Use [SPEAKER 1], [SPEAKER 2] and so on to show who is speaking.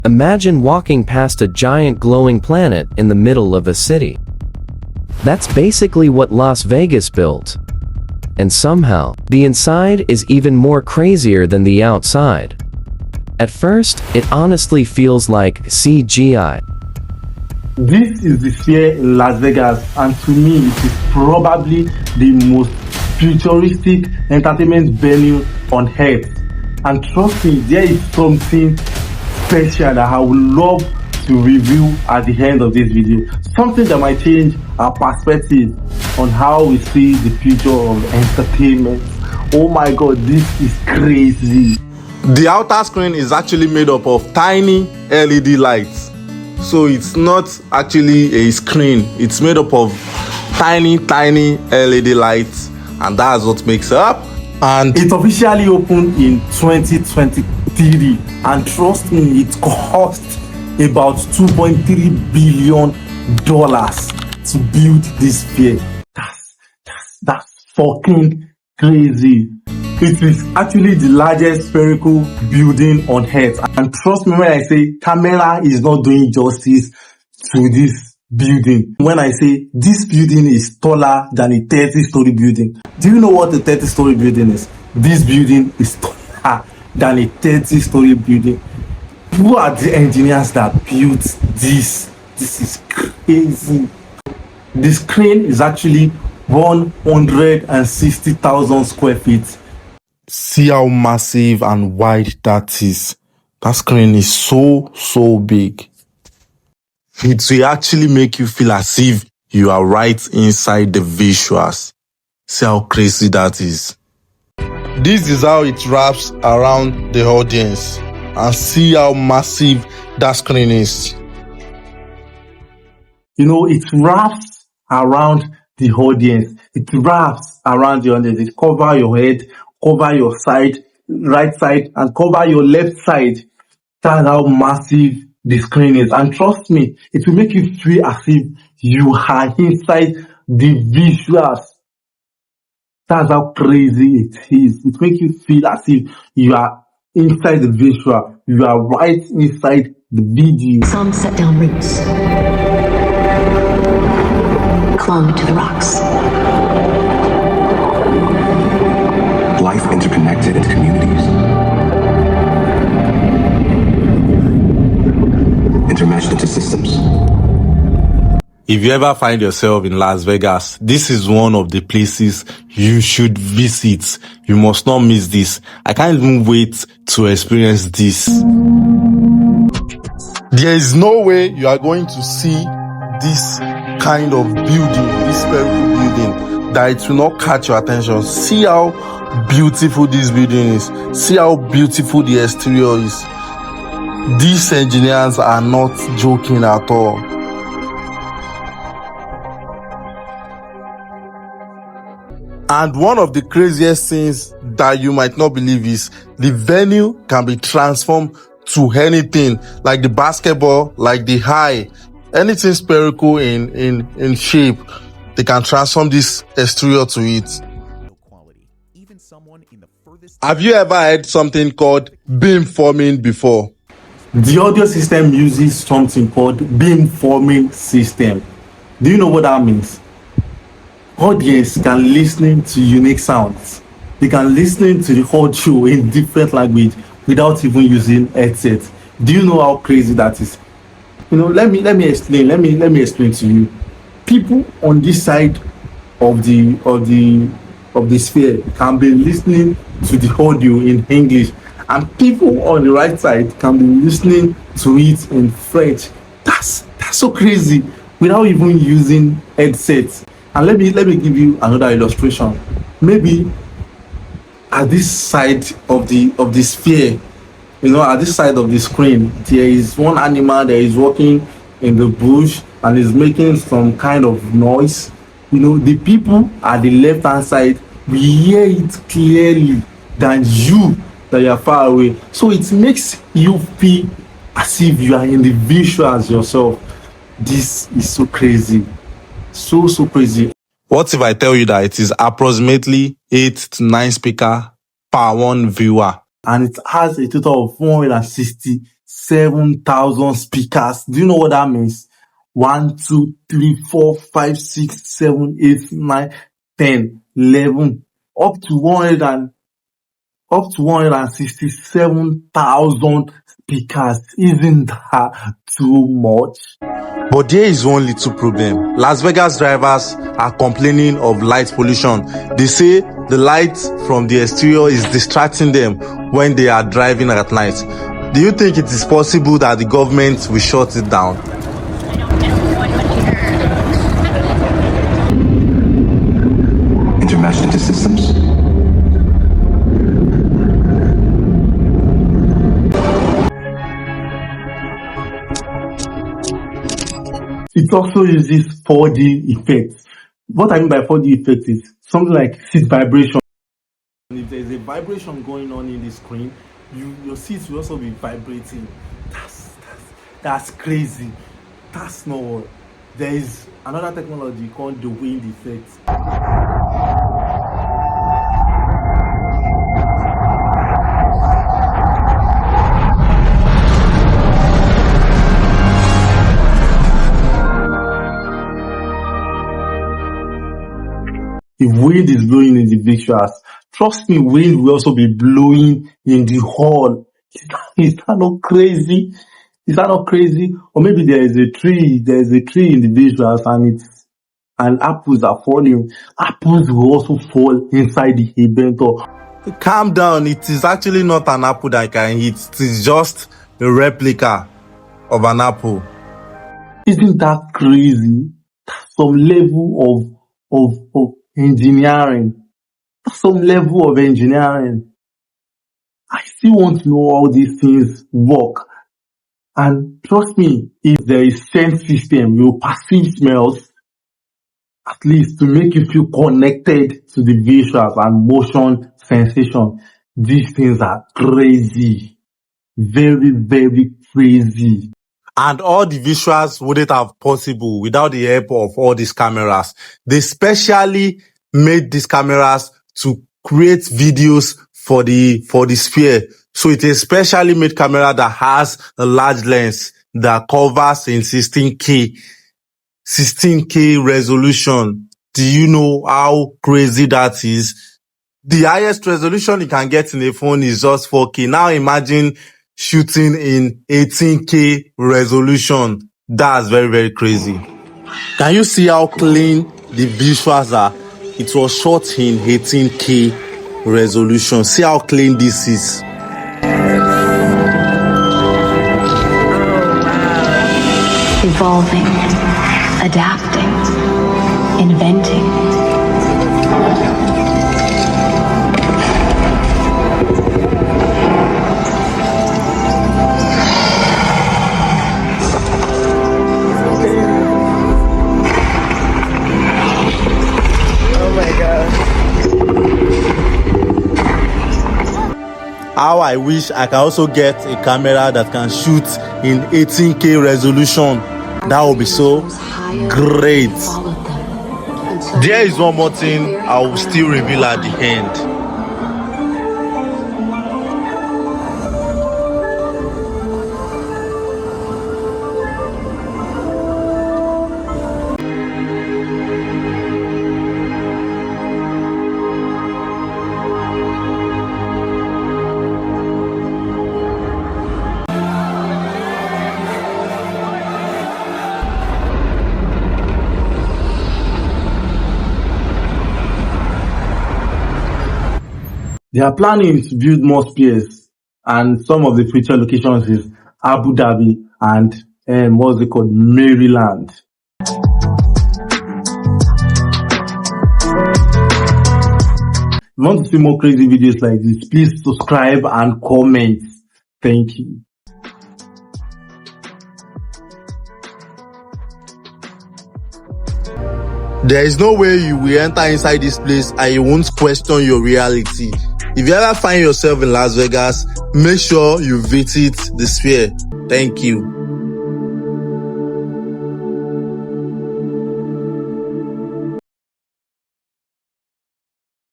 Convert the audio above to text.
[SPEAKER 1] Imagine walking past a giant glowing planet in the middle of a city. That's basically what Las Vegas built. And somehow, the inside is even more crazier than the outside. At first, it honestly feels like CGI.
[SPEAKER 2] This is the sphere in Las Vegas, and to me, it is probably the most futuristic entertainment venue on earth. And trust me, there is something special that I would love to review at the end of this video. Something that might change our perspective on how we see the future of entertainment. Oh my god, this is crazy.
[SPEAKER 3] The outer screen is actually made up of tiny LED lights. So it's not actually a screen, it's made up of tiny LED lights, and that's what makes it up. And
[SPEAKER 2] it officially opened in 2023, and trust me, it cost about $2.3 billion to build this sphere. That's fucking crazy. It is actually the largest spherical building on earth, and trust me when I say camera is not doing justice to this building. When I say this building is taller than a 30-story building. Do you know what a 30-story building is? This building is taller than a 30-story building. Who are the engineers that built this? This is crazy. The screen is actually 160,000 square feet.
[SPEAKER 3] See how massive and wide that is. That screen is so big. It will actually make you feel as if you are right inside the visuals. See how crazy that is. This is how it wraps around the audience. And see how massive that screen is.
[SPEAKER 2] You know, it wraps around the audience. It wraps around the audience. It covers your head, cover your side, right side, and cover your left side. That's how massive the screen is. And trust me, it will make you feel as if you are inside the visuals. That's how crazy it is. It makes you feel as if you are inside the visual. You are right inside the video.
[SPEAKER 4] Some set down roots, clung to the rocks.
[SPEAKER 5] Life interconnected into communities, intermeshed into systems.
[SPEAKER 3] If you ever find yourself in Las Vegas, this is one of the places you should visit. You must not miss this. I can't even wait to experience this. There is no way you are going to see this kind of building, this spherical building, that it will not catch your attention. See how beautiful this building is. See how beautiful the exterior is. These engineers are not joking at all. And one of the craziest things that you might not believe is the venue can be transformed to anything, like the basketball, like the high, anything spherical in shape. They can transform this exterior to it. Have you ever heard something called beamforming before?
[SPEAKER 2] The audio system uses something called beamforming system. Do you know what that means? Audience can listen to unique sounds. They can listen to the audio in different language without even using headset. Do you know how crazy that is? You know, let me explain. Let me explain to you. People on this side of the sphere can be listening to the audio in English, and people on the right side can be listening to it in French. That's so crazy without even using headsets. And let me give you another illustration. Maybe at this side of the sphere, you know, at this side of the screen, there is one animal that is walking in the bush and is making some kind of noise. You know, the people at the left hand side, we hear it clearly than you that you are far away. So it makes you feel as if you are in the visuals yourself. This is so crazy. So crazy.
[SPEAKER 3] What if I tell you that it is approximately 8 to 9 speakers per one viewer?
[SPEAKER 2] And it has a total of 160 7,000 speakers. Do you know what that means? 1, 2, 3, 4, 5, 6, 7, 8, 9, 10, 11, up to 167,000 speakers. Isn't that too much?
[SPEAKER 3] But there is one little problem. Las Vegas drivers are complaining of light pollution. They say the light from the exterior is distracting them when they are driving at night. Do you think it is possible that the government will shut it down?
[SPEAKER 5] Intermeshed into systems.
[SPEAKER 2] It also uses 4D effects. What I mean by 4D effects is something like seat vibration. If there's a vibration going on in the screen, your seats will also be vibrating. That's crazy. That's not what. There is another technology called the wind effect. If wind is blowing in the visuals, trust me, wind will also be blowing in the hall. Is that not crazy? Is that not crazy? Or maybe there is a tree in the visuals and apples are falling. Apples will also fall inside the event.
[SPEAKER 3] Calm down. It is actually not an apple that can eat. It is just a replica of an apple.
[SPEAKER 2] Isn't that crazy? Some level of engineering. Some level of engineering. I still want to know how these things work. And trust me, if there is sense system, you perceive smells, at least to make you feel connected to the visuals and motion sensation. These things are crazy. Very, very crazy.
[SPEAKER 3] And all the visuals wouldn't have possible without the help of all these cameras. They specially made these cameras to create videos for the sphere. So it is a specially made camera that has a large lens that covers in 16K resolution. Do you know how crazy that is? The highest resolution you can get in a phone is just 4K. Now imagine shooting in 18K resolution. That's very, very crazy. Can you see how clean the visuals are? It was shot in 18K resolution. See how clean this is.
[SPEAKER 4] Evolving, adapting, inventing.
[SPEAKER 3] How I wish I can also get a camera that can shoot in 18K resolution. That would be so great. There is one more thing I will still reveal at the end.
[SPEAKER 2] They are planning to build more spheres, and some of the future locations is Abu Dhabi and what's it called, Maryland. If you want to see more crazy videos like this, please subscribe and comment. Thank you.
[SPEAKER 3] There is no way you will enter inside this place and you won't question your reality. If you ever find yourself in Las Vegas, make sure you visit the sphere. Thank you.